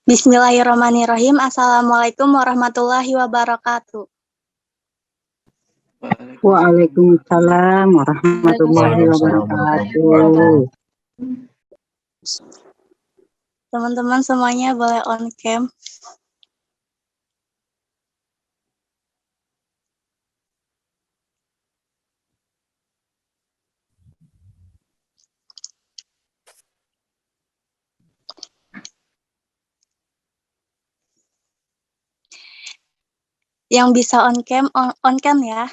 Bismillahirrahmanirrahim. Assalamualaikum warahmatullahi wabarakatuh. Waalaikumsalam warahmatullahi wabarakatuh. Teman-teman semuanya boleh on cam. Yang bisa on cam ya.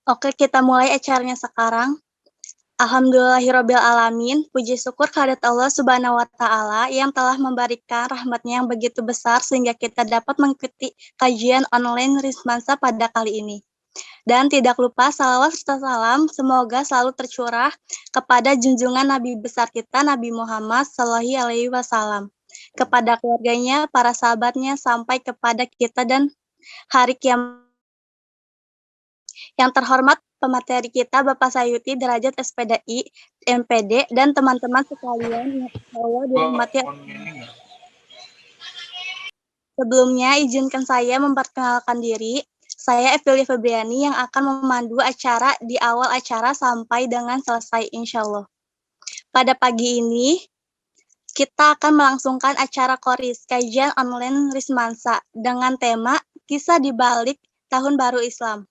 Oke, kita mulai acaranya sekarang. Alhamdulillahirrabbilalamin, puji syukur kehadirat Allah Subhanahu wa Ta'ala yang telah memberikan rahmatnya yang begitu besar sehingga kita dapat mengikuti kajian online Rismansa pada kali ini. Dan tidak lupa salawat serta salam semoga selalu tercurah kepada junjungan Nabi besar kita Nabi Muhammad Sallallahu Alaihi Wasallam, kepada keluarganya, para sahabatnya, sampai kepada kita dan hari kiamat. Yang terhormat pemateri kita Bapak Sayuti derajat SPDI, MPD, dan teman-teman sekalian yang Allah dirahmati. Sebelumnya izinkan saya memperkenalkan diri. Saya Evelia Febriani yang akan memandu acara di awal acara sampai dengan selesai insya Allah. Pada pagi ini kita akan melangsungkan acara Qoris, kajian online Rismansa dengan tema kisah di balik Tahun Baru Islam.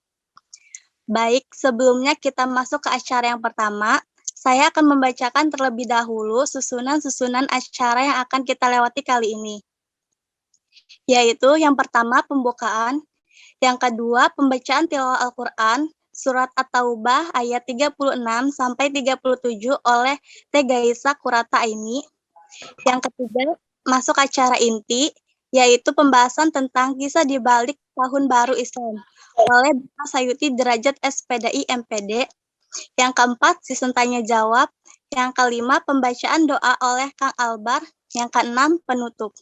Baik, sebelumnya kita masuk ke acara yang pertama, saya akan membacakan terlebih dahulu susunan-susunan acara yang akan kita lewati kali ini. Yaitu yang pertama pembukaan, yang kedua pembacaan tilawah Al-Quran, surat At-Taubah ayat 36 sampai 37 oleh Teh Gaisa Kurata ini. Yang ketiga masuk acara inti, yaitu pembahasan tentang kisah di balik Tahun Baru Islam oleh Bapak Sayuti derajat SPDI MPD. Yang keempat, season tanya jawab. Yang kelima, pembacaan doa oleh Kang Albar. Yang keenam, penutup.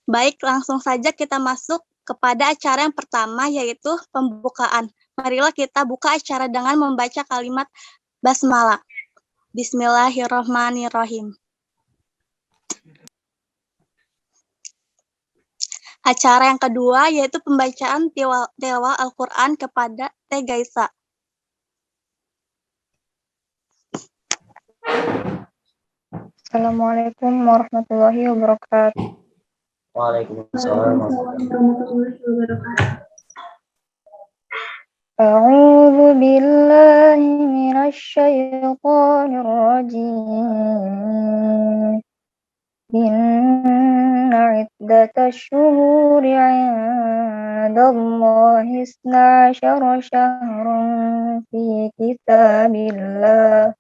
Baik, langsung saja kita masuk kepada acara yang pertama, yaitu pembukaan. Marilah kita buka acara dengan membaca kalimat basmalah. Bismillahirrahmanirrahim. Acara yang kedua yaitu pembacaan tilawah Al-Quran kepada Teh Gaisa. Assalamualaikum warahmatullahi wabarakatuh. Waalaikumsalam warahmatullahi wabarakatuh. A'udzu billahi minasy syaithanir rajim. Inna iddatash syuhuri 'indallahi 12 syahran fi kitabillah.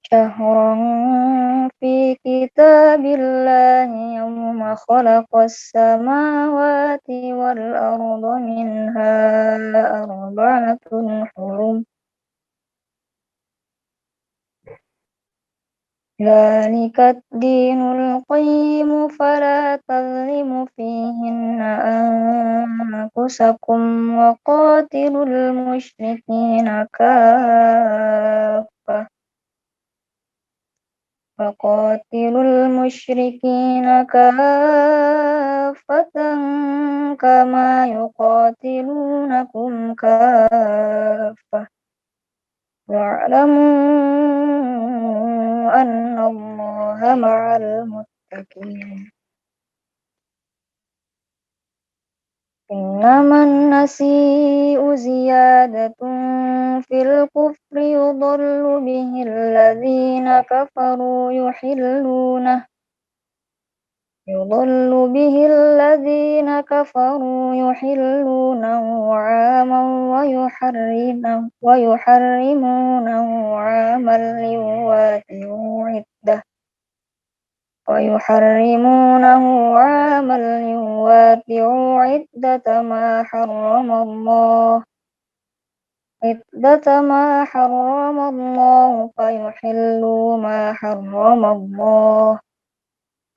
Syahran fi kitabillahi yawma khalaqas samawati wal arda minha arba'atun hurum. Dzalika ad-dinul qayyim fala tadhlimu fihinna anfusakum wa qatilul musyrikina kaffah. Faqatilul musyrikina kaffatan kama yuqatilunakum kaffah. Wa'lamu anna Allaha ma'al muttaqin. Innaman nasi'u ziyadatun fil kufri yudallu bihi alladhina kafaru yuhillunahu 'aman ويحرمونه عاما ليواتوا عدة ما حرم الله فيحلوا ما حرم الله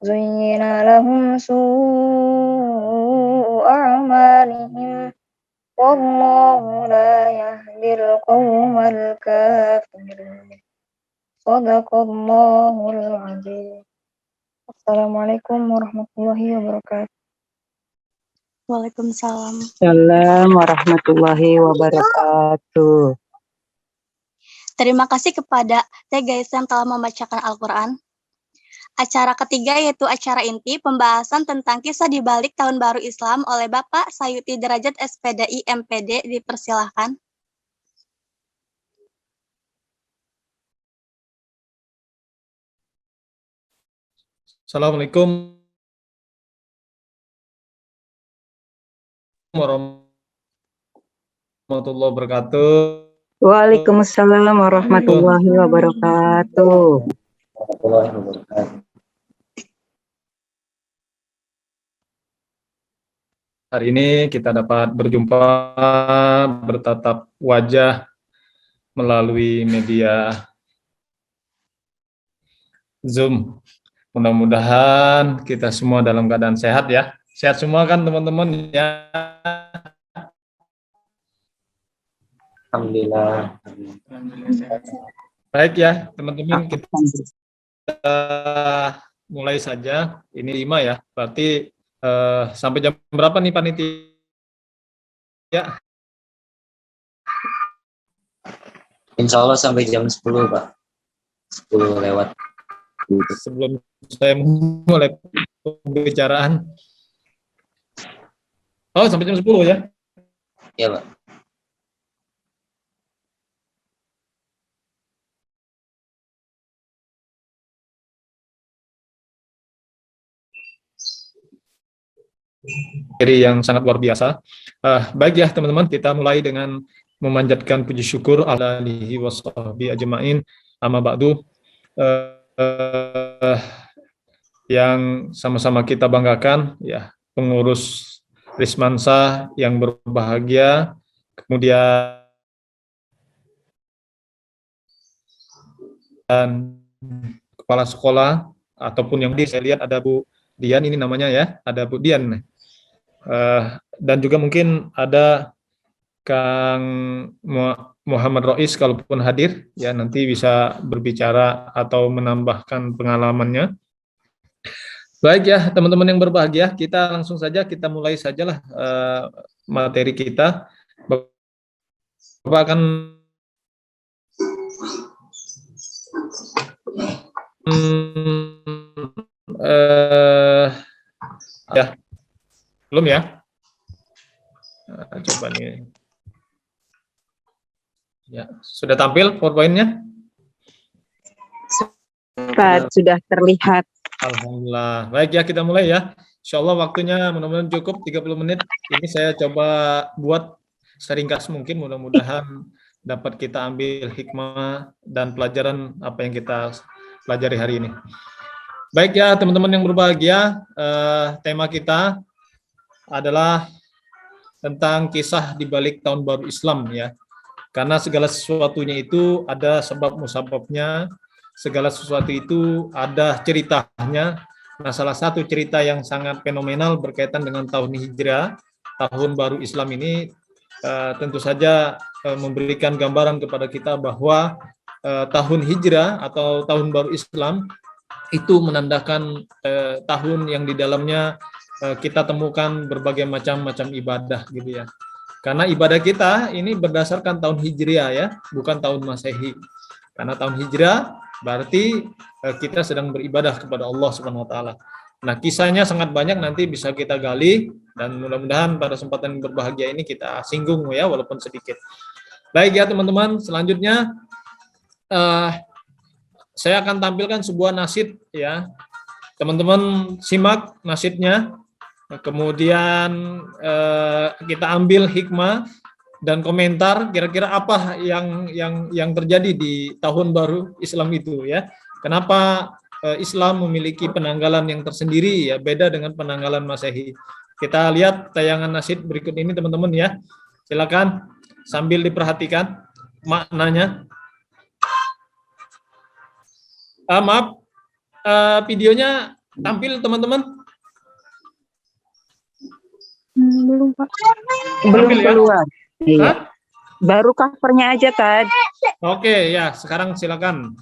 زين لهم سوء أعمالهم والله لا يهدي القوم الكافرين صدق الله العظيم. Assalamualaikum warahmatullahi wabarakatuh. Waalaikumsalam. Assalamualaikum warahmatullahi wabarakatuh. Terima kasih kepada Teh Gais yang telah membacakan Al-Quran. Acara ketiga yaitu acara inti pembahasan tentang kisah di balik Tahun Baru Islam oleh Bapak Sayuti Derajat SPDI MPD, dipersilahkan. Assalamualaikum warahmatullahi wabarakatuh. Waalaikumsalam warahmatullahi wabarakatuh. Hari ini kita dapat berjumpa bertatap wajah melalui media Zoom. Mudah-mudahan kita semua dalam keadaan sehat ya. Sehat semua kan teman-teman ya. Alhamdulillah. Baik ya teman-teman, kita mulai saja. Ini 5 ya. Berarti sampai jam berapa nih panitia? Insya Allah sampai jam 10 Pak. 10 lewat. Sebelum saya mulai pembicaraan. Oh, sampai jam 10 ya? Ya Pak. Yang sangat luar biasa. Baik ya teman-teman, kita mulai dengan memanjatkan puji syukur ala alihi washabihi ajmain. Amma ba'du. Yang sama-sama kita banggakan ya, pengurus Rismansa yang berbahagia, kemudian kepala sekolah ataupun yang saya lihat ada Bu Dian, ini namanya ya, ada Bu Dian. Dan juga mungkin ada Kang Muhammad Rois kalaupun hadir ya, nanti bisa berbicara atau menambahkan pengalamannya. Baik ya teman-teman yang berbahagia, kita langsung saja, kita mulai sajalah materi kita. Bapak akan ya, belum ya? Coba nih. Ya, sudah tampil PowerPoint-nya? Sudah terlihat. Alhamdulillah. Baik ya, kita mulai ya. Insya Allah waktunya mudah-mudahan cukup 30 menit. Ini saya coba buat seringkas mungkin, mudah-mudahan dapat kita ambil hikmah dan pelajaran apa yang kita pelajari hari ini. Baik ya teman-teman yang berbahagia, tema kita adalah tentang kisah di balik Tahun Baru Islam ya. Karena segala sesuatunya itu ada sebab musababnya, segala sesuatu itu ada ceritanya. Nah, salah satu cerita yang sangat fenomenal berkaitan dengan tahun Hijrah, Tahun Baru Islam ini tentu saja memberikan gambaran kepada kita bahwa tahun Hijrah atau Tahun Baru Islam itu menandakan tahun yang di dalamnya kita temukan berbagai macam ibadah gitu ya. Karena ibadah kita ini berdasarkan tahun Hijriah ya, bukan tahun Masehi. Karena tahun Hijrah berarti kita sedang beribadah kepada Allah Subhanahu wa taala. Nah, kisahnya sangat banyak, nanti bisa kita gali dan mudah-mudahan pada kesempatan yang berbahagia ini kita singgung ya walaupun sedikit. Baik ya teman-teman, selanjutnya saya akan tampilkan sebuah nasyid ya. Teman-teman simak nasyidnya. Kemudian kita ambil hikmah dan komentar kira-kira apa yang terjadi di tahun baru Islam itu ya. Kenapa Islam memiliki penanggalan yang tersendiri ya, beda dengan penanggalan Masehi. Kita lihat tayangan nasyid berikut ini teman-teman ya. Silakan sambil diperhatikan maknanya. Maaf, videonya tampil teman-teman? Belum, Pak. Belum Tampil ya? keluar. Iya. Hah? Baru covernya aja, Tad. Oke, ya, sekarang silakan.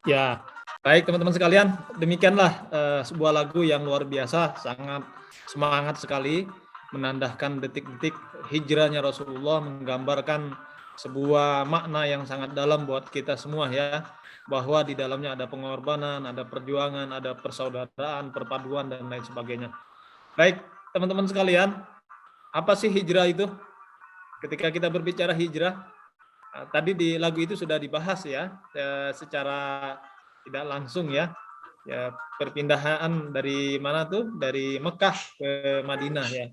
Ya, baik teman-teman sekalian, demikianlah sebuah lagu yang luar biasa, sangat semangat sekali, menandahkan detik-detik hijrahnya Rasulullah, menggambarkan sebuah makna yang sangat dalam buat kita semua ya, bahwa di dalamnya ada pengorbanan, ada perjuangan, ada persaudaraan, perpaduan, dan lain sebagainya. Baik, teman-teman sekalian, apa sih hijrah itu? Ketika kita berbicara hijrah, tadi di lagu itu sudah dibahas ya, secara tidak langsung ya. Ya, perpindahan dari mana tuh? Dari Mekah ke Madinah ya.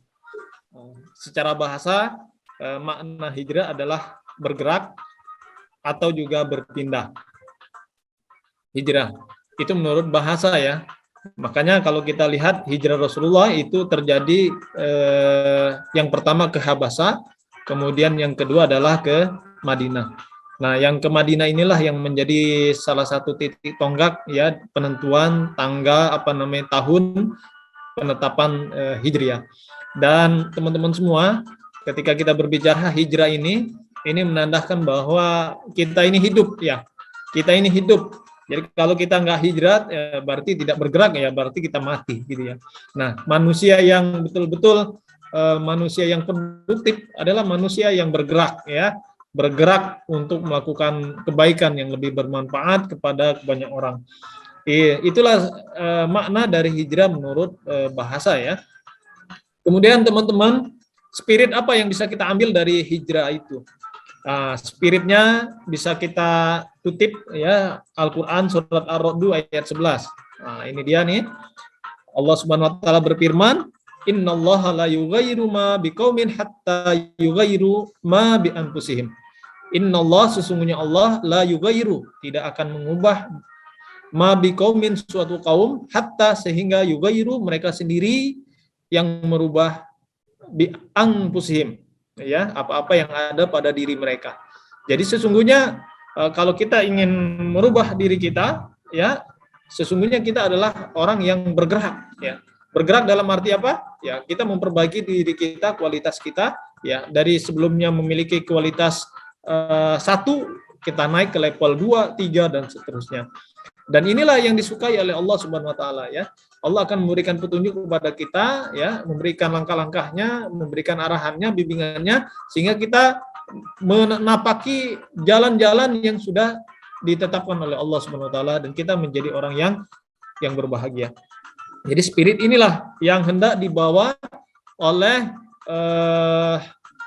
Secara bahasa makna hijrah adalah bergerak atau juga berpindah. Hijrah itu menurut bahasa ya. Makanya kalau kita lihat hijrah Rasulullah itu terjadi yang pertama ke Habasah, kemudian yang kedua adalah ke Madinah. Nah, yang ke Madinah inilah yang menjadi salah satu titik tonggak ya penentuan tanggal tahun penetapan Hijriah. Dan teman-teman semua, ketika kita berbicara hijrah ini menandakan bahwa kita ini hidup ya. Kita ini hidup. Jadi kalau kita nggak hijrah ya berarti tidak bergerak ya, berarti kita mati gitu ya. Nah, manusia yang betul-betul manusia yang produktif adalah manusia yang bergerak ya. Bergerak untuk melakukan kebaikan yang lebih bermanfaat kepada banyak orang. Itulah makna dari hijrah menurut bahasa ya. Kemudian teman-teman, spirit apa yang bisa kita ambil dari hijrah itu? Spiritnya bisa kita kutip ya, Al-Quran surat Ar-Ra'd ayat 11. Nah, ini dia nih. Allah Subhanahu wa taala berfirman, "Innallaha la yughayyiru ma biqaumin hatta yughayyiru ma bi anfusihim." Innallah, sesungguhnya Allah, la yughayyiru, tidak akan mengubah ma biqaumin, suatu kaum, hatta, sehingga yughayyiru, mereka sendiri yang merubah bi anfusihim ya, apa-apa yang ada pada diri mereka. Jadi sesungguhnya kalau kita ingin merubah diri kita ya, sesungguhnya kita adalah orang yang bergerak ya. Bergerak dalam arti apa? Ya, kita memperbaiki diri kita, kualitas kita ya, dari sebelumnya memiliki kualitas 1, kita naik ke level 2, 3 dan seterusnya. Dan inilah yang disukai oleh Allah Subhanahu wa taala ya. Allah akan memberikan petunjuk kepada kita ya, memberikan langkah-langkahnya, memberikan arahannya, bimbingannya, sehingga kita menapaki jalan-jalan yang sudah ditetapkan oleh Allah Subhanahu wa taala dan kita menjadi orang yang berbahagia. Jadi spirit inilah yang hendak dibawa oleh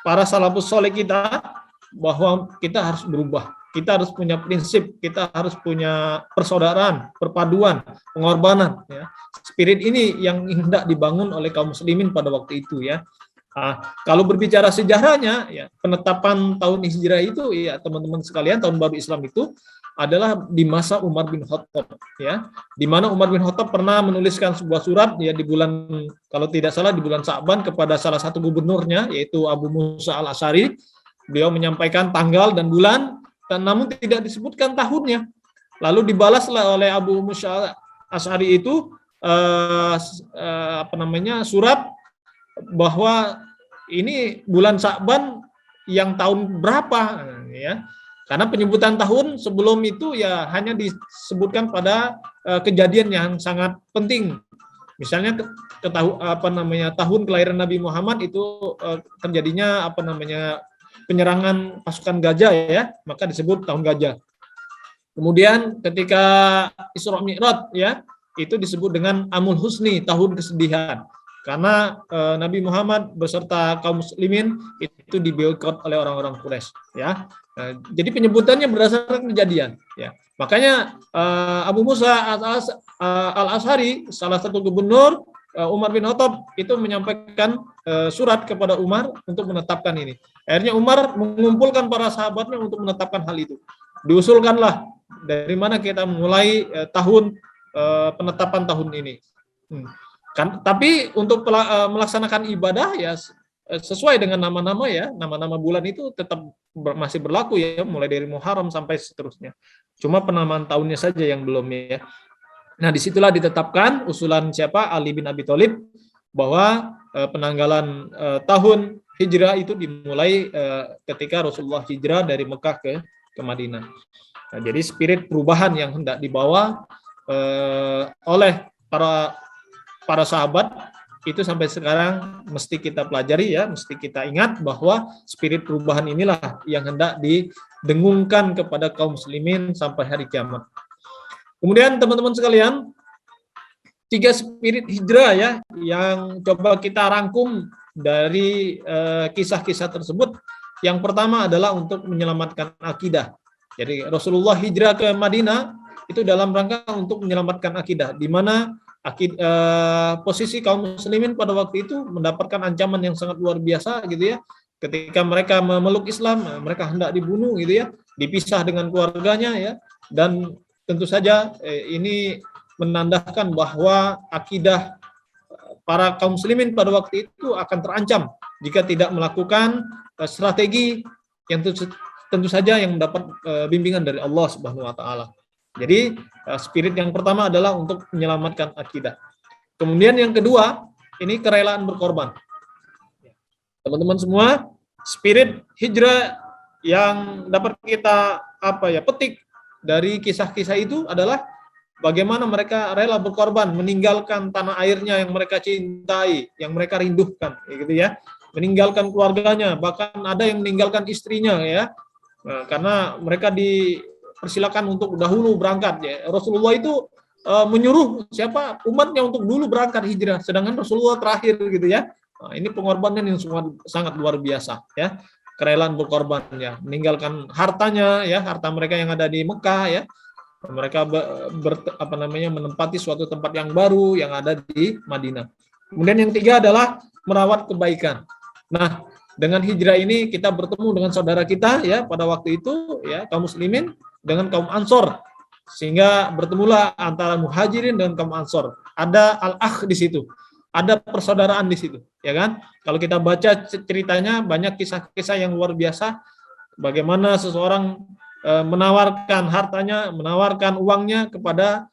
para salafus saleh kita, bahwa kita harus berubah, kita harus punya prinsip, kita harus punya persaudaraan, perpaduan, pengorbanan ya. Spirit ini yang hendak dibangun oleh kaum muslimin pada waktu itu ya. Kalau berbicara sejarahnya ya, penetapan tahun hijrah itu ya teman-teman sekalian, tahun baru Islam itu adalah di masa Umar bin Khattab ya, di mana Umar bin Khattab pernah menuliskan sebuah surat ya di bulan, kalau tidak salah di bulan Sa'ban, kepada salah satu gubernurnya yaitu Abu Musa al-Asy'ari. Beliau menyampaikan tanggal dan bulan, namun tidak disebutkan tahunnya. Lalu dibalaslah oleh Abu Musa al-Asy'ari itu surat bahwa ini bulan Sa'ban yang tahun berapa ya. Karena penyebutan tahun sebelum itu ya hanya disebutkan pada kejadian yang sangat penting. Misalnya tahun kelahiran Nabi Muhammad itu terjadinya penyerangan pasukan gajah ya, maka disebut tahun gajah. Kemudian ketika Isra Mi'raj ya, itu disebut dengan Amul Husni, tahun kesedihan. Karena Nabi Muhammad beserta kaum muslimin itu diboikot oleh orang-orang Quraisy ya. Jadi penyebutannya berdasarkan kejadian ya. Makanya Abu Musa al-Asy'ari, salah satu gubernur Umar bin Khattab, itu menyampaikan surat kepada Umar untuk menetapkan ini. Akhirnya Umar mengumpulkan para sahabatnya untuk menetapkan hal itu. Diusulkanlah dari mana kita mulai tahun penetapan tahun ini. Tapi untuk melaksanakan ibadah ya sesuai dengan nama-nama ya, nama-nama bulan itu tetap masih berlaku ya, mulai dari Muharram sampai seterusnya. Cuma penamaan tahunnya saja yang belum ya. Nah, disitulah ditetapkan usulan siapa? Ali bin Abi Thalib, bahwa penanggalan tahun hijrah itu dimulai ketika Rasulullah hijrah dari Mekah ke Madinah. Nah, jadi spirit perubahan yang hendak dibawa oleh para sahabat itu sampai sekarang mesti kita pelajari ya, mesti kita ingat bahwa spirit perubahan inilah yang hendak didengungkan kepada kaum muslimin sampai hari kiamat. Kemudian teman-teman sekalian, 3 spirit hijrah ya yang coba kita rangkum dari kisah-kisah tersebut. Yang pertama adalah untuk menyelamatkan akidah. Jadi Rasulullah hijrah ke Madinah itu dalam rangka untuk menyelamatkan akidah, di mana posisi kaum muslimin pada waktu itu mendapatkan ancaman yang sangat luar biasa gitu ya. Ketika mereka memeluk Islam, mereka hendak dibunuh gitu ya, dipisah dengan keluarganya ya, dan tentu saja ini menandakan bahwa akidah para kaum muslimin pada waktu itu akan terancam jika tidak melakukan strategi yang tentu saja yang mendapat bimbingan dari Allah Subhanahu wa taala. Jadi spirit yang pertama adalah untuk menyelamatkan akidah. Kemudian yang kedua, ini kerelaan berkorban. Teman-teman semua, spirit hijrah yang dapat kita petik dari kisah-kisah itu adalah bagaimana mereka rela berkorban, meninggalkan tanah airnya yang mereka cintai, yang mereka rindukan, gitu ya, meninggalkan keluarganya, bahkan ada yang meninggalkan istrinya ya, karena mereka dipersilakan untuk dahulu berangkat ya. Rasulullah itu menyuruh umatnya untuk dulu berangkat hijrah, sedangkan Rasulullah terakhir gitu ya. Nah, ini pengorbanan yang sangat luar biasa ya, kerelaan berkorban ya, meninggalkan hartanya ya, harta mereka yang ada di Mekah ya, mereka menempati suatu tempat yang baru yang ada di Madinah. Kemudian yang tiga adalah merawat kebaikan. Nah, dengan hijrah ini kita bertemu dengan saudara kita ya pada waktu itu ya, kaum muslimin dengan kaum Ansor, sehingga bertemulah antara muhajirin dan kaum Ansor. Ada al-akh di situ, ada persaudaraan di situ, ya kan? Kalau kita baca ceritanya banyak kisah-kisah yang luar biasa, bagaimana seseorang menawarkan hartanya, menawarkan uangnya kepada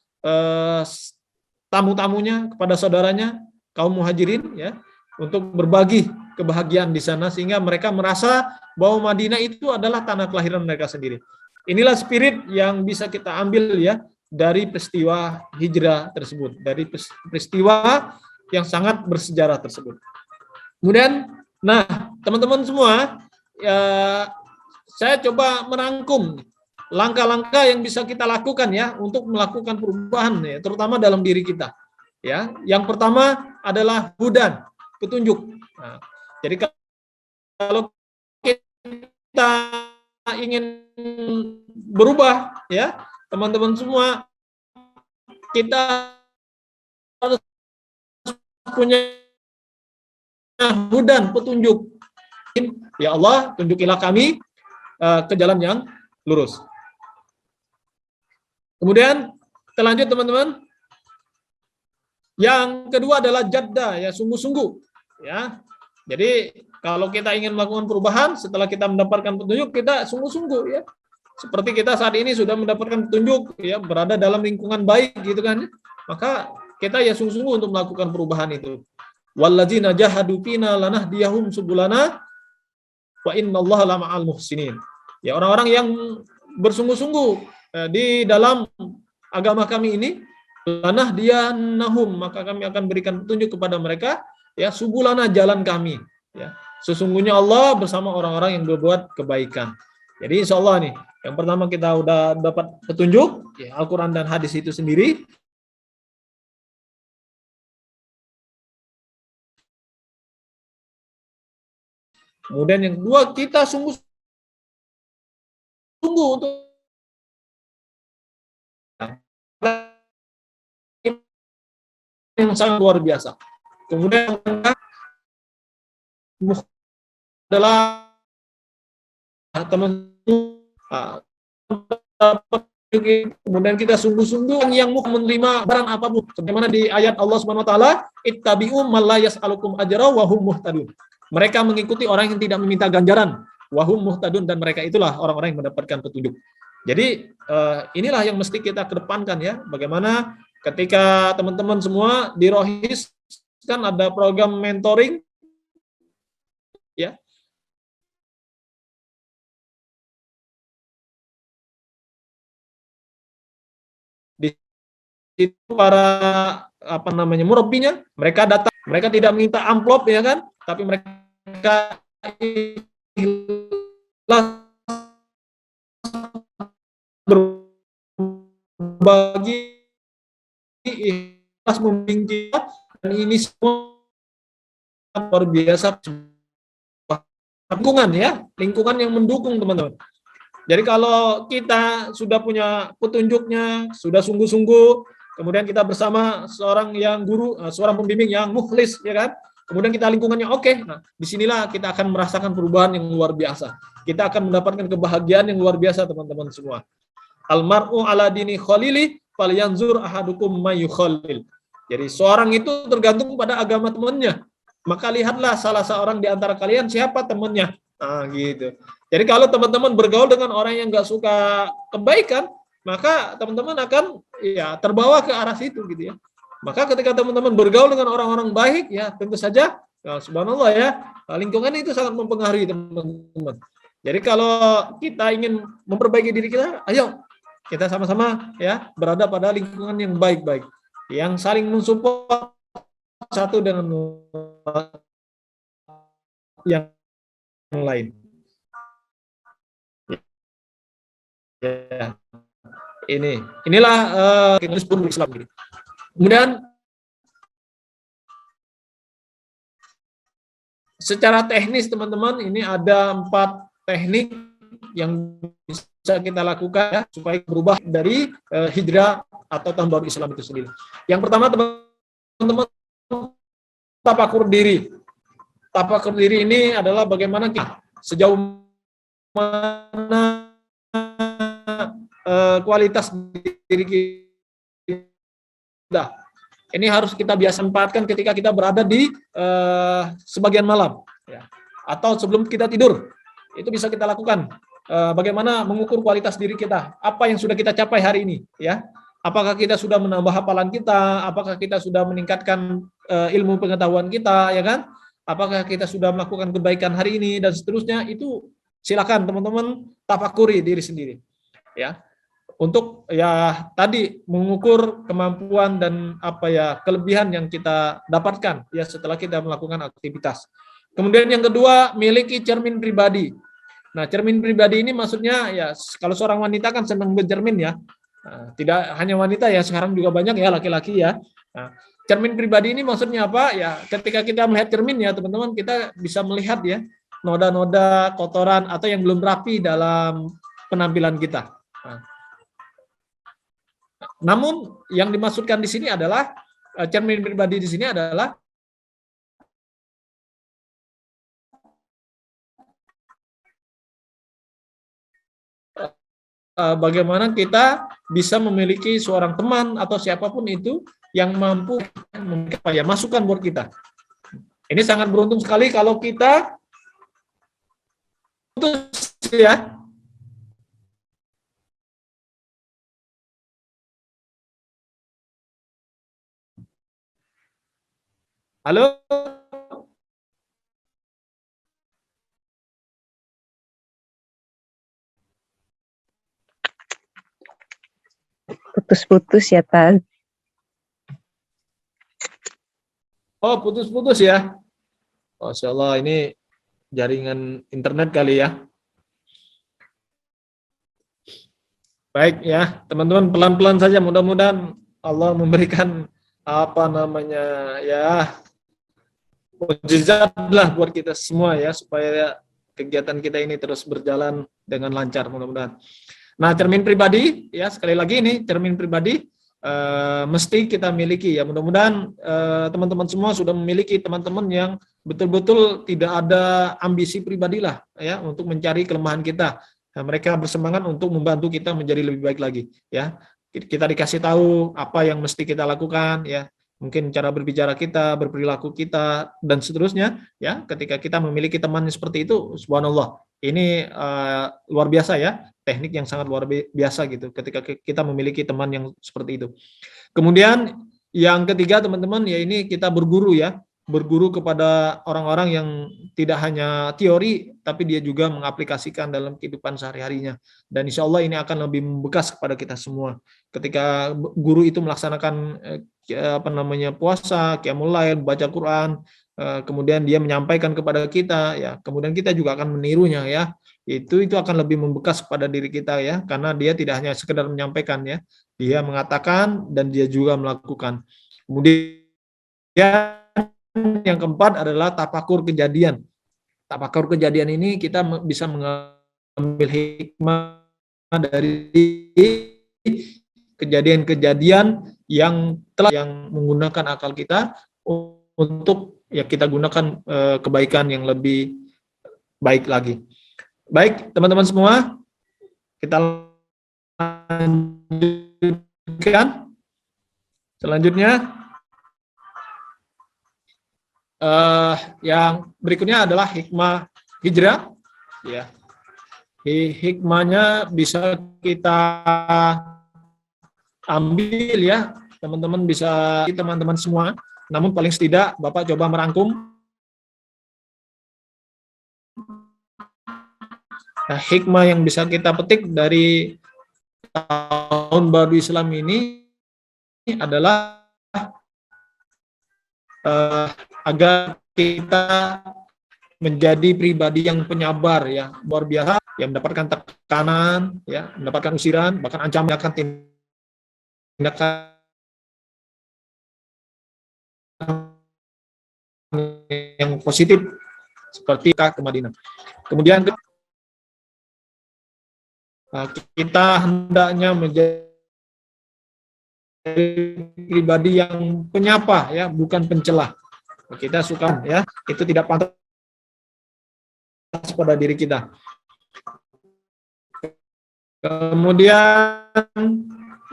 tamu-tamunya, kepada saudaranya kaum muhajirin ya, untuk berbagi kebahagiaan di sana, sehingga mereka merasa bahwa Madinah itu adalah tanah kelahiran mereka sendiri. Inilah spirit yang bisa kita ambil ya dari peristiwa hijrah tersebut, dari peristiwa yang sangat bersejarah tersebut. Kemudian, nah teman-teman semua, ya, saya coba merangkum langkah-langkah yang bisa kita lakukan ya untuk melakukan perubahan ya, terutama dalam diri kita. Ya, yang pertama adalah hudan, petunjuk. Nah, jadi kalau kita ingin berubah ya, teman-teman semua, kita harus punya hudan, petunjuk. Ya Allah, tunjukilah kami ke jalan yang lurus. Kemudian kita lanjut teman-teman. Yang kedua adalah jadda ya, sungguh-sungguh ya. Jadi kalau kita ingin melakukan perubahan, setelah kita mendapatkan petunjuk, kita sungguh-sungguh ya. Seperti kita saat ini sudah mendapatkan petunjuk ya, berada dalam lingkungan baik gitu kan. Maka kita ya sungguh-sungguh untuk melakukan perubahan itu. Walladzina jahadu fina lanahdiyahum subulana wa innallaha lama'al muhsinin. Ya, orang-orang yang bersungguh-sungguh di dalam agama kami ini, lanahdiyannahum, maka kami akan berikan petunjuk kepada mereka ya, subulana, jalan kami ya. Sesungguhnya Allah bersama orang-orang yang berbuat kebaikan. Jadi insya Allah nih, yang pertama kita udah dapat petunjuk ya, Al-Quran dan hadis itu sendiri. Kemudian yang kedua, kita sungguh-sungguh untuk yang sangat luar biasa. Kemudian adalah teman, kemudian kita sungguh-sungguh yang menerima barang apapun, sebagaimana di ayat Allah Subhanahu wa taala, ittabi'u man la yas'alukum ajra wa hum muhtadun. Mereka mengikuti orang yang tidak meminta ganjaran, wa hum muhtadun, dan mereka itulah orang-orang yang mendapatkan petunjuk. Jadi inilah yang mesti kita kedepankan ya, bagaimana ketika teman-teman semua di Rohis kan ada program mentoring ya. Di situ para murabbinya, mereka datang, mereka tidak minta amplop ya kan, tapi mereka berbagi, ikhlas membimbing, dan ini semua luar biasa. Lingkungan ya, lingkungan yang mendukung teman-teman. Jadi kalau kita sudah punya petunjuknya, sudah sungguh-sungguh, kemudian kita bersama seorang yang guru, seorang pembimbing yang mukhlis, ya kan? Kemudian kita lingkungannya oke. Nah, disinilah kita akan merasakan perubahan yang luar biasa. Kita akan mendapatkan kebahagiaan yang luar biasa, teman-teman semua. Almar'u ala dini khalili falyanzur ahadukum mayyukhalil. Jadi seorang itu tergantung pada agama temannya. Maka lihatlah salah seorang di antara kalian siapa temannya. Nah, gitu. Jadi kalau teman-teman bergaul dengan orang yang nggak suka kebaikan, maka teman-teman akan ya terbawa ke arah situ gitu ya. Maka ketika teman-teman bergaul dengan orang-orang baik, ya tentu saja, ya, subhanallah ya, lingkungan itu sangat mempengaruhi teman-teman. Jadi kalau kita ingin memperbaiki diri kita, ayo kita sama-sama ya berada pada lingkungan yang baik-baik, yang saling mensupport satu dengan yang lain. Ya, inilah Islam. Kemudian secara teknis teman-teman, ini ada 4 teknik yang bisa kita lakukan ya, supaya berubah dari hijrah atau tahun baru Islam itu sendiri. Yang pertama teman-teman, tafakur diri. Tafakur diri ini adalah bagaimana kita sejauh mana kualitas diri kita. Ini harus kita biasa manfaatkan ketika kita berada di sebagian malam, ya. Atau sebelum kita tidur. Itu bisa kita lakukan. Bagaimana mengukur kualitas diri kita? Apa yang sudah kita capai hari ini? Ya, apakah kita sudah menambah hafalan kita? Apakah kita sudah meningkatkan ilmu pengetahuan kita? Ya kan? Apakah kita sudah melakukan kebaikan hari ini dan seterusnya? Itu silakan teman-teman tafakuri diri sendiri. Ya. Untuk ya tadi mengukur kemampuan dan apa ya kelebihan yang kita dapatkan ya setelah kita melakukan aktivitas. Kemudian yang kedua, miliki cermin pribadi. Nah, cermin pribadi ini maksudnya ya kalau seorang wanita kan senang bercermin ya. Nah, tidak hanya wanita ya, sekarang juga banyak ya laki-laki ya. Nah, cermin pribadi ini maksudnya apa? Ya, ketika kita melihat cermin ya, teman-teman, kita bisa melihat ya noda-noda kotoran atau yang belum rapi dalam penampilan kita. Nah, namun yang dimaksudkan di sini adalah cermin pribadi di sini adalah bagaimana kita bisa memiliki seorang teman atau siapapun itu yang mampu ya, masukan buat kita. Ini sangat beruntung sekali kalau kita putus ya. Halo? Putus-putus ya, Taz. Oh, putus-putus ya. Masya Allah, ini jaringan internet kali ya. Baik ya, teman-teman, pelan-pelan saja. Mudah-mudahan Allah memberikan apa namanya ya mukjizat lah buat kita semua ya, supaya kegiatan kita ini terus berjalan dengan lancar mudah-mudahan. Nah, cermin pribadi ya, sekali lagi ini cermin pribadi mesti kita miliki ya. Mudah-mudahan teman-teman semua sudah memiliki teman-teman yang betul-betul tidak ada ambisi pribadi lah ya untuk mencari kelemahan kita. Nah, mereka bersemangat untuk membantu kita menjadi lebih baik lagi ya. Kita dikasih tahu apa yang mesti kita lakukan ya. Mungkin cara berbicara kita, berperilaku kita dan seterusnya ya. Ketika kita memiliki teman seperti itu, subhanallah, ini luar biasa ya, teknik yang sangat luar biasa gitu ketika kita memiliki teman yang seperti itu. Kemudian yang ketiga teman-teman ya, ini kita berguru ya, berguru kepada orang-orang yang tidak hanya teori tapi dia juga mengaplikasikan dalam kehidupan sehari-harinya, dan insya Allah ini akan lebih membekas kepada kita semua. Ketika guru itu melaksanakan apa namanya puasa, qiyamul lail, baca Quran, kemudian dia menyampaikan kepada kita ya, kemudian kita juga akan menirunya ya, itu akan lebih membekas pada diri kita ya, karena dia tidak hanya sekedar menyampaikan ya, dia mengatakan dan dia juga melakukan. Kemudian yang keempat adalah tafakur kejadian. Tafakur kejadian ini kita bisa mengambil hikmah dari kejadian-kejadian yang menggunakan akal kita untuk ya kita gunakan kebaikan yang lebih baik lagi. Baik, teman-teman semua, kita lanjutkan. Selanjutnya, yang berikutnya adalah hikmah hijrah. Ya, hikmahnya bisa kita ambil ya, teman-teman semua. Namun paling tidak, Bapak coba merangkum. Nah, hikmah yang bisa kita petik dari tahun baru Islam ini adalah agar kita menjadi pribadi yang penyabar ya, luar biasa, yang mendapatkan tekanan, ya, mendapatkan usiran, bahkan ancaman akan tindakan yang positif seperti ke Madinah. Kemudian kita hendaknya menjadi pribadi yang penyapa ya, bukan pencelah. Kita suka ya, itu tidak pantas pada diri kita. Kemudian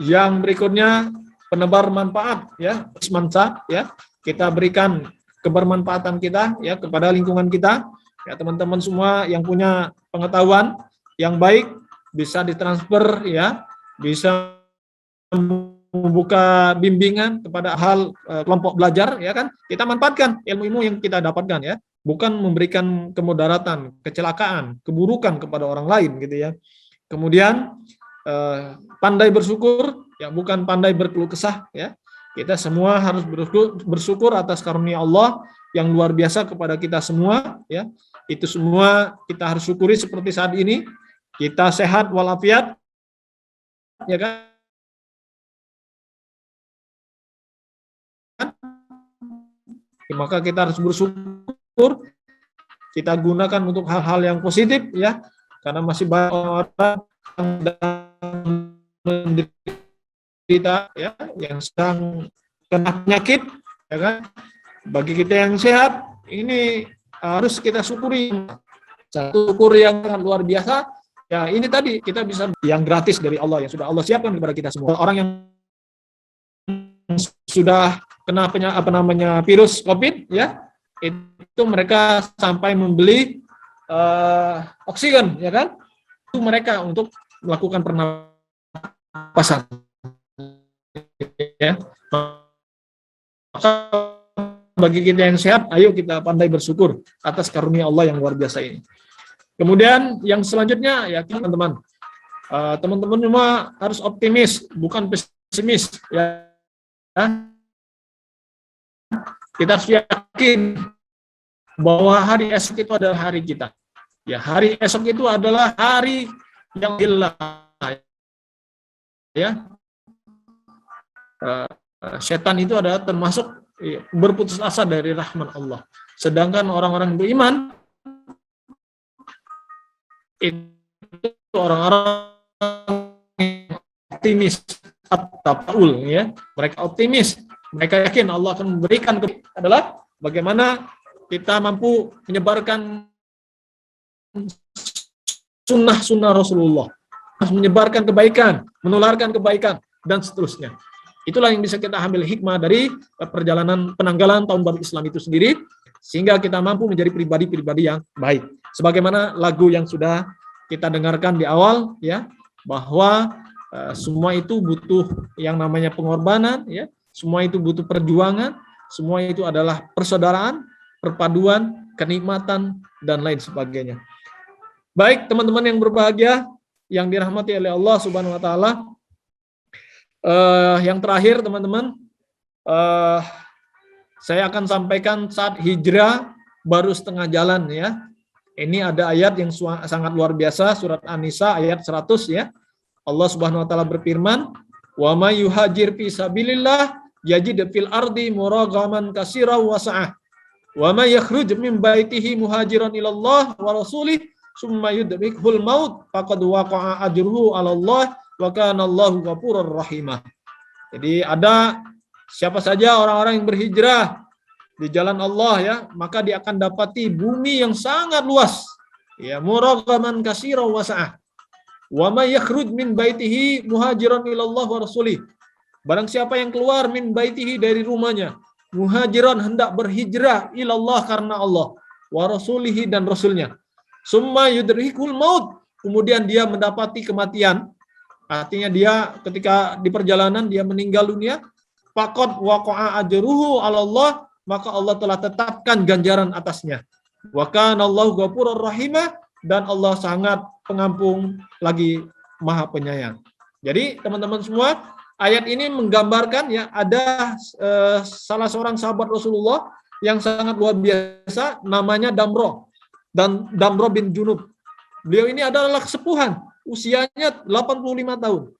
yang berikutnya penebar manfaat ya, semansa ya, kita berikan kebermanfaatan kita ya kepada lingkungan kita. Ya, teman-teman semua yang punya pengetahuan yang baik bisa ditransfer ya, bisa membuka bimbingan kepada hal kelompok belajar ya kan, kita manfaatkan ilmu-ilmu yang kita dapatkan ya, bukan memberikan kemudaratan, kecelakaan, keburukan kepada orang lain gitu ya. Kemudian pandai bersyukur ya, bukan pandai berkeluh kesah ya. Kita semua harus bersyukur atas karunia Allah yang luar biasa kepada kita semua ya. Itu semua kita harus syukuri. Seperti saat ini kita sehat walafiat ya kan, maka kita harus bersyukur, kita gunakan untuk hal-hal yang positif ya, karena masih banyak orang yang menderita ya, yang sedang kena penyakit ya kan. Bagi kita yang sehat ini harus kita syukuri, satu syukur yang luar biasa ya. Ini tadi kita bisa yang gratis dari Allah yang sudah Allah siapkan kepada kita semua. Orang yang sudah kena virus COVID ya, itu mereka sampai membeli oksigen ya kan, itu mereka untuk melakukan pernapasan ya. Maka bagi kita yang sehat, ayo kita pandai bersyukur atas karunia Allah yang luar biasa ini. Kemudian yang selanjutnya ya teman-teman, teman-teman semua harus optimis bukan pesimis ya. Kita harus yakin bahwa hari esok itu adalah hari kita. Ya, hari esok itu adalah hari yang hilang. Ya, setan itu adalah termasuk berputus asa dari rahmat Allah. Sedangkan orang-orang beriman itu orang-orang optimis at-tafaul ya. Mereka optimis, mereka yakin Allah akan memberikan adalah bagaimana kita mampu menyebarkan sunnah Rasulullah, menyebarkan kebaikan, menularkan kebaikan dan seterusnya. Itulah yang bisa kita ambil hikmah dari perjalanan penanggalan tahun baru Islam itu sendiri, sehingga kita mampu menjadi pribadi-pribadi yang baik. Sebagaimana lagu yang sudah kita dengarkan di awal ya, bahwa semua itu butuh yang namanya pengorbanan ya, semua itu butuh perjuangan, semua itu adalah persaudaraan, perpaduan, kenikmatan dan lain sebagainya. Baik, teman-teman yang berbahagia yang dirahmati oleh Allah Subhanahu wa taala, yang terakhir teman-teman, saya akan sampaikan saat hijrah baru setengah jalan ya. Ini ada ayat yang sangat luar biasa, surat An-Nisa ayat 100 ya. Allah Subhanahu wa taala berfirman, "Wa may yuhajir fi sabilillah yajid fil ardi muragaman katsiran wa sa'ah. Wa may yakhruj min baitihi muhajiran ila Allah wa rasulih summa yudrikhul maut faqad waqa'a ajruhu 'ala Allah wa kana Allahu ghafurur rahimah. Jadi ada siapa saja orang-orang yang berhijrah di jalan Allah ya, maka dia akan dapati bumi yang sangat luas. Ya, muraghaman katsiran wasa'ah. Wa may yakhruj min baitihi muhajiran ila Allah wa rasulih. Barang siapa yang keluar min baitihi dari rumahnya, muhajiran hendak berhijrah ila Allah karena Allah, wa rasulihi dan rasulnya. Summa yudrikul maut, kemudian dia mendapati kematian. Artinya dia ketika di perjalanan dia meninggal dunia, faqad waqa'a ajruhu 'ala Allah, maka Allah telah tetapkan ganjaran atasnya. Wa kana Allahu ghafurur rahimah, dan Allah sangat pengampun lagi Maha Penyayang. Jadi teman-teman semua, ayat ini menggambarkan ya ada salah seorang sahabat Rasulullah yang sangat luar biasa, namanya Damro bin Junub. Beliau ini adalah kesepuhan, usianya 85 tahun.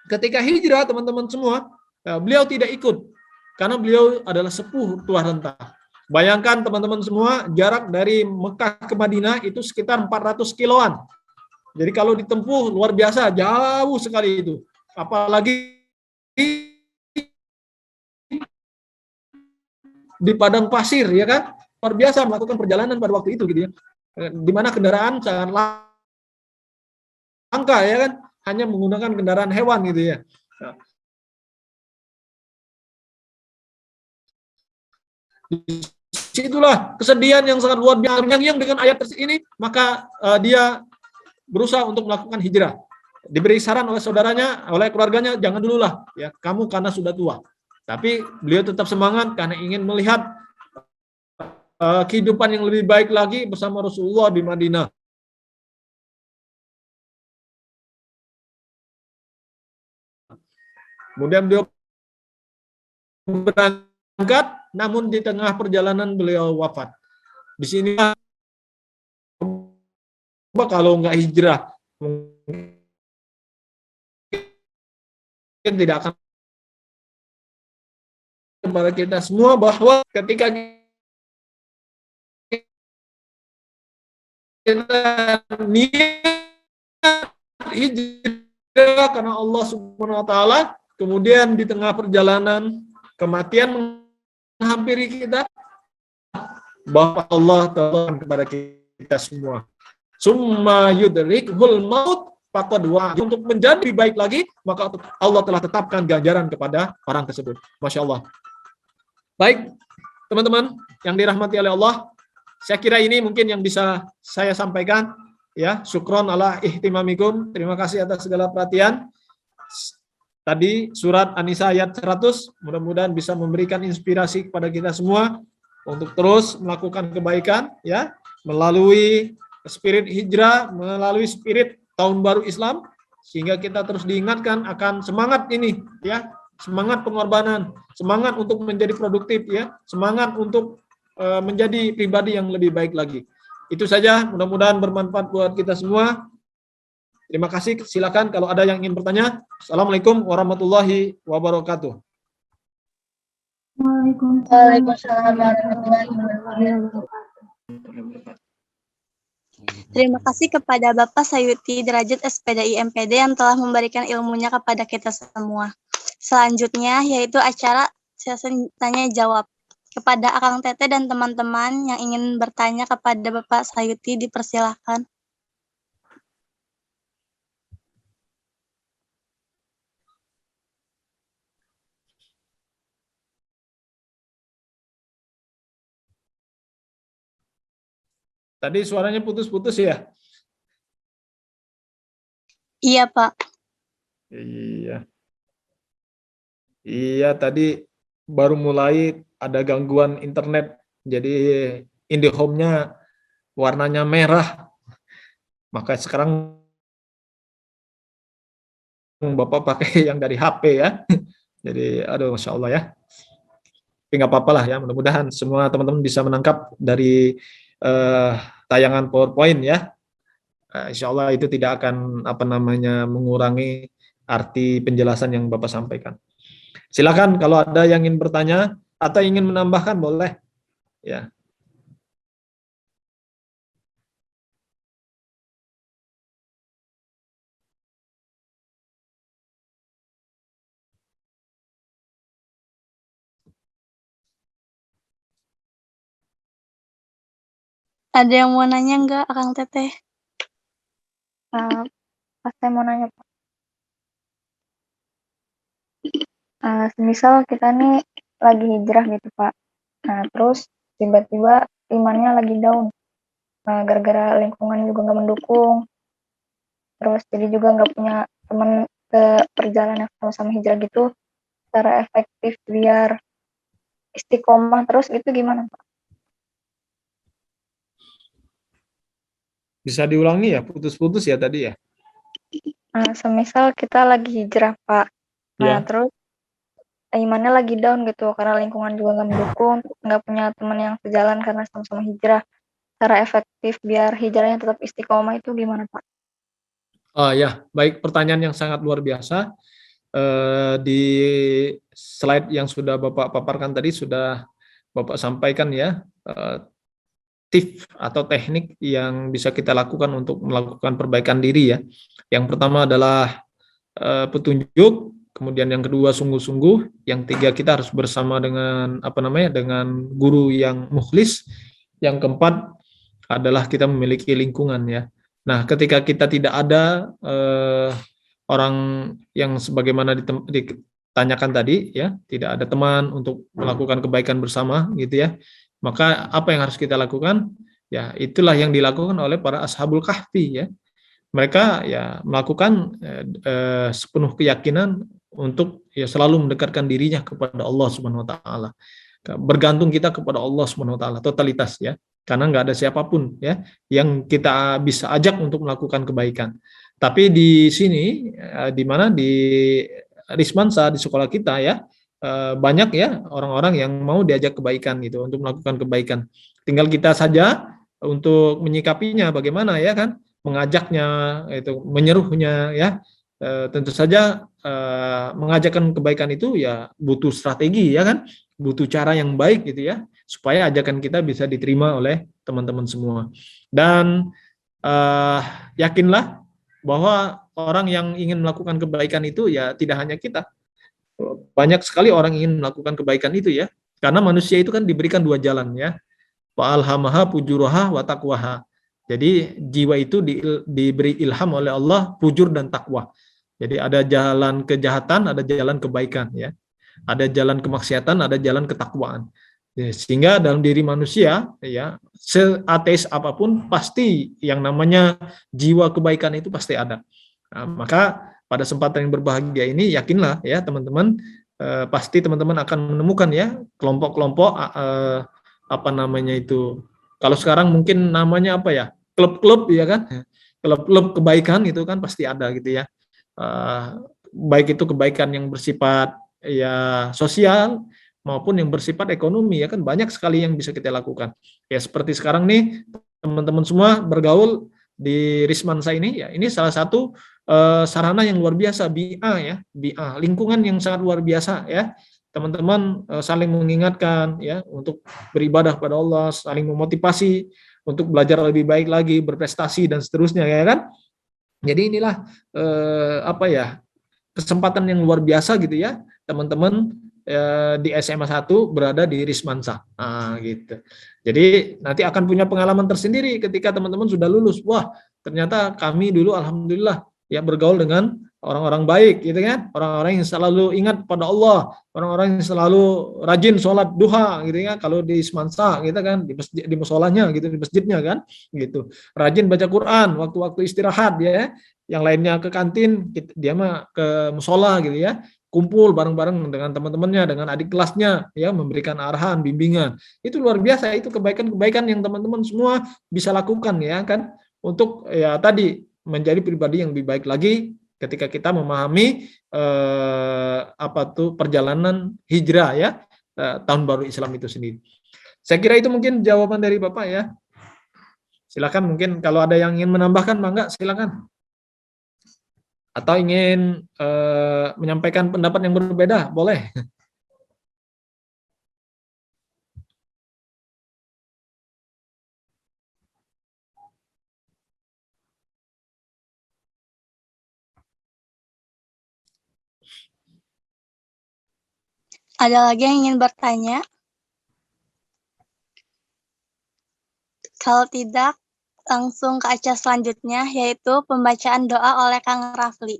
Ketika hijrah teman-teman semua, beliau tidak ikut karena beliau adalah sepuh tua renta. Bayangkan teman-teman semua, jarak dari Mekah ke Madinah itu sekitar 400 kiloan. Jadi kalau ditempuh luar biasa, jauh sekali itu. Apalagi di padang pasir, ya kan? Luar biasa melakukan perjalanan pada waktu itu gitu ya. Di mana kendaraan sangat langka, ya kan? Hanya menggunakan kendaraan hewan gitu ya. Nah, disitulah kesedihan yang sangat luar biasa yang dengan ayat ini, maka dia berusaha untuk melakukan hijrah. Diberi saran oleh saudaranya, oleh keluarganya, jangan dululah ya, kamu karena sudah tua. Tapi beliau tetap semangat karena ingin melihat kehidupan yang lebih baik lagi bersama Rasulullah di Madinah. Kemudian beliau berangkat, namun di tengah perjalanan beliau wafat. Di sini kalau nggak hijrah mungkin tidak akan kepada kita semua bahwa ketika kita niat hijrah karena Allah Subhanahu wa taala, kemudian di tengah perjalanan kematian menghampiri kita, bahwa Allah telah kepada kita semua. Summa yudrikhul maut faqad wa, untuk menjadi baik lagi, maka Allah telah tetapkan ganjaran kepada orang tersebut. Masya Allah. Baik, teman-teman yang dirahmati oleh Allah, saya kira ini mungkin yang bisa saya sampaikan. Ya, syukron ala ihtimamikum. Terima kasih atas segala perhatian. Tadi surat An-Nisa ayat 100, mudah-mudahan bisa memberikan inspirasi kepada kita semua untuk terus melakukan kebaikan ya, melalui spirit hijrah, melalui spirit tahun baru Islam, sehingga kita terus diingatkan akan semangat ini ya, semangat pengorbanan, semangat untuk menjadi produktif ya, semangat untuk menjadi pribadi yang lebih baik lagi. Itu saja, mudah-mudahan bermanfaat buat kita semua. Terima kasih. Silakan kalau ada yang ingin bertanya. Assalamualaikum warahmatullahi wabarakatuh. Waalaikumsalam warahmatullahi wabarakatuh. Terima kasih kepada Bapak Sayuti Derajat SPDI MPD yang telah memberikan ilmunya kepada kita semua. Selanjutnya yaitu acara sesi tanya jawab. Kepada Akang Teteh dan teman-teman yang ingin bertanya kepada Bapak Sayuti, dipersilahkan. Tadi suaranya putus-putus ya? Iya, Pak. Iya. Iya, tadi baru mulai ada gangguan internet. Jadi IndiHome-nya warnanya merah. Maka sekarang Bapak pakai yang dari HP ya. Jadi aduh, Masya Allah ya. Tapi nggak apa-apa lah ya, mudah-mudahan semua teman-teman bisa menangkap dari tayangan PowerPoint ya. Insya Allah itu tidak akan mengurangi arti penjelasan yang Bapak sampaikan. Silakan kalau ada yang ingin bertanya atau ingin menambahkan boleh ya. Ada yang mau nanya nggak, Akang Teteh? Pas saya mau nanya, Pak. Semisal kita nih lagi hijrah gitu, Pak. Nah, terus tiba-tiba imannya lagi down. Nah, gara-gara lingkungan juga nggak mendukung. Terus jadi juga nggak punya teman ke perjalanan sama-sama hijrah gitu. Cara efektif biar istiqomah terus itu gimana, Pak? Bisa diulangi ya, putus-putus ya tadi ya. Semisal kita lagi hijrah, Pak. Nah, Ya. terus imannya lagi down gitu karena lingkungan juga nggak mendukung, nggak punya teman yang sejalan karena sama-sama hijrah. Cara efektif biar hijrahnya tetap istiqomah itu gimana, Pak? Oh ya, baik, pertanyaan yang sangat luar biasa. Di slide yang sudah Bapak paparkan tadi sudah Bapak sampaikan ya, tips atau teknik yang bisa kita lakukan untuk melakukan perbaikan diri ya. Yang pertama adalah petunjuk, kemudian yang kedua sungguh-sungguh, yang tiga kita harus bersama dengan dengan guru yang mukhlis, yang keempat adalah kita memiliki lingkungan ya. Nah, ketika kita tidak ada orang yang sebagaimana ditanyakan tadi ya, tidak ada teman untuk melakukan kebaikan bersama gitu ya, maka apa yang harus kita lakukan? Ya, itulah yang dilakukan oleh para ashabul kahfi ya. Mereka ya melakukan sepenuh keyakinan untuk ya selalu mendekatkan dirinya kepada Allah Subhanahu wa taala. Bergantung kita kepada Allah Subhanahu wa taala totalitas ya. Karena nggak ada siapapun ya yang kita bisa ajak untuk melakukan kebaikan. Tapi di sini di mana di Rismansa di sekolah kita ya banyak ya orang-orang yang mau diajak kebaikan gitu untuk melakukan kebaikan. Tinggal kita saja untuk menyikapinya bagaimana ya kan, mengajaknya itu, menyeruhnya ya. Tentu saja mengajarkan kebaikan itu ya butuh strategi ya kan, butuh cara yang baik gitu ya supaya ajakan kita bisa diterima oleh teman-teman semua. Dan yakinlah bahwa orang yang ingin melakukan kebaikan itu ya tidak hanya kita. Banyak sekali orang ingin melakukan kebaikan itu ya. Karena manusia itu kan diberikan dua jalan ya. Wa alhamaha fujuraha wa taqwaha. Jadi jiwa itu diberi ilham oleh Allah fujur dan takwa. Jadi ada jalan kejahatan, ada jalan kebaikan ya. Ada jalan kemaksiatan, ada jalan ketakwaan. Ya, sehingga dalam diri manusia ya, seateis apapun pasti yang namanya jiwa kebaikan itu pasti ada. Nah, maka pada kesempatan yang berbahagia ini yakinlah ya teman-teman, pasti teman-teman akan menemukan ya kelompok-kelompok itu. Kalau sekarang mungkin namanya apa ya? Klub-klub ya kan? Klub-klub kebaikan itu kan pasti ada gitu ya. Baik itu kebaikan yang bersifat ya sosial maupun yang bersifat ekonomi ya kan, banyak sekali yang bisa kita lakukan. Ya seperti sekarang nih teman-teman semua bergaul di Rismansa ini ya, ini salah satu sarana yang luar biasa, BIA ya, BIA, lingkungan yang sangat luar biasa ya. Teman-teman saling mengingatkan ya untuk beribadah pada Allah, saling memotivasi untuk belajar lebih baik lagi, berprestasi dan seterusnya ya kan. Jadi inilah kesempatan yang luar biasa gitu ya teman-teman di SMA 1 berada di Rismansa. Gitu. Jadi nanti akan punya pengalaman tersendiri ketika teman-teman sudah lulus. Wah, ternyata kami dulu alhamdulillah ya bergaul dengan orang-orang baik gitu kan. Orang-orang yang selalu ingat pada Allah, orang-orang yang selalu rajin sholat duha gitu ya. Kalau di Rismansa gitu kan, di masjid, di musolanya gitu, di masjidnya kan gitu. Rajin baca Quran waktu-waktu istirahat ya. Yang lainnya ke kantin, dia mah ke musola gitu ya, kumpul bareng-bareng dengan teman-temannya, dengan adik kelasnya, ya memberikan arahan, bimbingan. Itu luar biasa, itu kebaikan-kebaikan yang teman-teman semua bisa lakukan ya kan, untuk ya tadi menjadi pribadi yang lebih baik lagi ketika kita memahami perjalanan hijrah ya tahun baru Islam itu sendiri. Saya kira itu mungkin jawaban dari Bapak ya. Silakan mungkin kalau ada yang ingin menambahkan, mangga silakan. Atau ingin menyampaikan pendapat yang berbeda, boleh. Ada lagi yang ingin bertanya? Kalau tidak, langsung ke acara selanjutnya, yaitu pembacaan doa oleh Kang Rafli.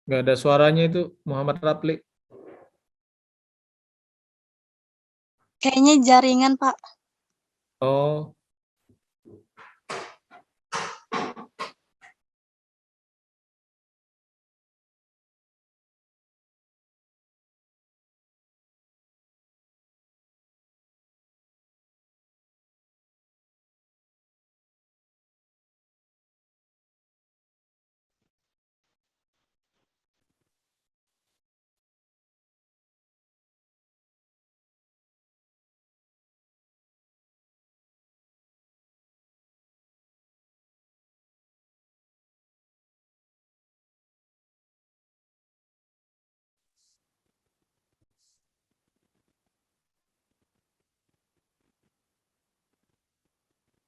Nggak ada suaranya itu, Muhammad Rapli. Kayaknya jaringan, Pak. Oh,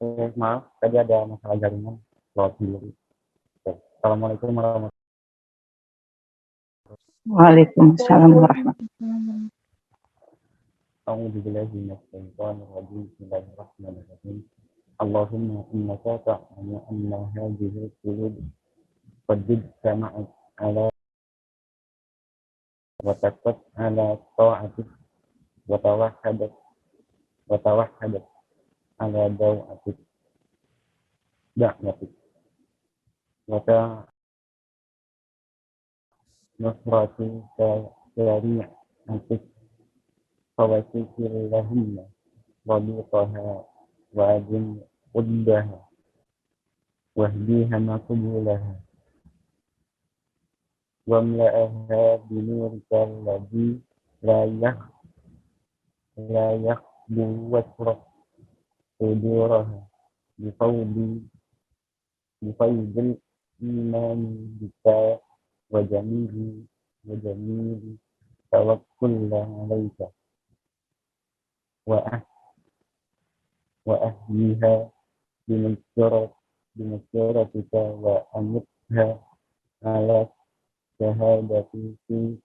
Maaf, tadi ada masalah jaringan, lewat sendiri. Assalamualaikum warahmatullahi Waalaikumsalam warahmatullahi wabarakatuh. Bismillahirrahmanirrahim. Allahumma innaka ta'lamu anna hadhihi al-qulub qad jama'at ala wa taqat ala ta'atik wa tawahhadat ala da'watik wa nusrati syari'atik fawasikir lahumma wadiqaha wa adin uddaha wahdiha maqbulaha wamla'aha binurika alladhi la yakhbu wasra suduraha bifawdil iman bika wa jamili tawakkulna alaika wa ahliha bimasyaratika wa amitha ala syahadati fi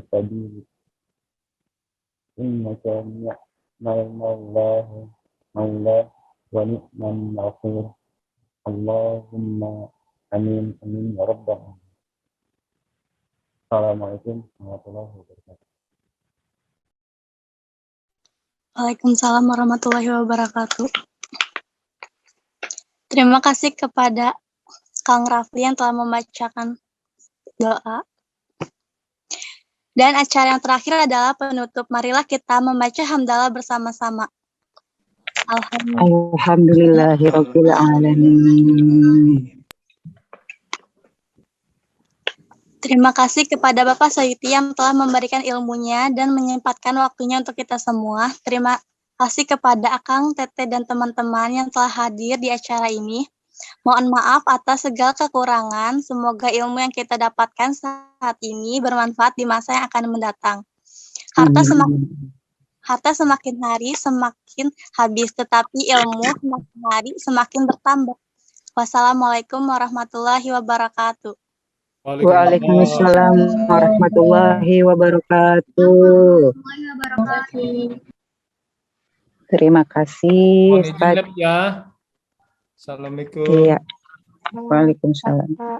sabili innaka ni'mal mawla wa ni'man nasir. Allahumma amin amin ya rabbal alamin. Assalamualaikum warahmatullahi wabarakatuh. Waalaikumsalam warahmatullahi wabarakatuh. Terima kasih kepada Kang Rafli yang telah membacakan doa. Dan acara yang terakhir adalah penutup. Marilah kita membaca hamdalah bersama-sama. Alhamdulillahirabbil alamin. Terima kasih kepada Bapak Sayuti yang telah memberikan ilmunya dan menyempatkan waktunya untuk kita semua. Terima kasih kepada Akang, Tete, dan teman-teman yang telah hadir di acara ini. Mohon maaf atas segala kekurangan. Semoga ilmu yang kita dapatkan saat ini bermanfaat di masa yang akan mendatang. Harta semakin hari semakin habis, tetapi ilmu semakin hari semakin bertambah. Wassalamualaikum warahmatullahi wabarakatuh. Waalaikumsalam warahmatullahi wabarakatuh. Terima kasih. mohon izin ya. Assalamualaikum. Iya. Waalaikumsalam.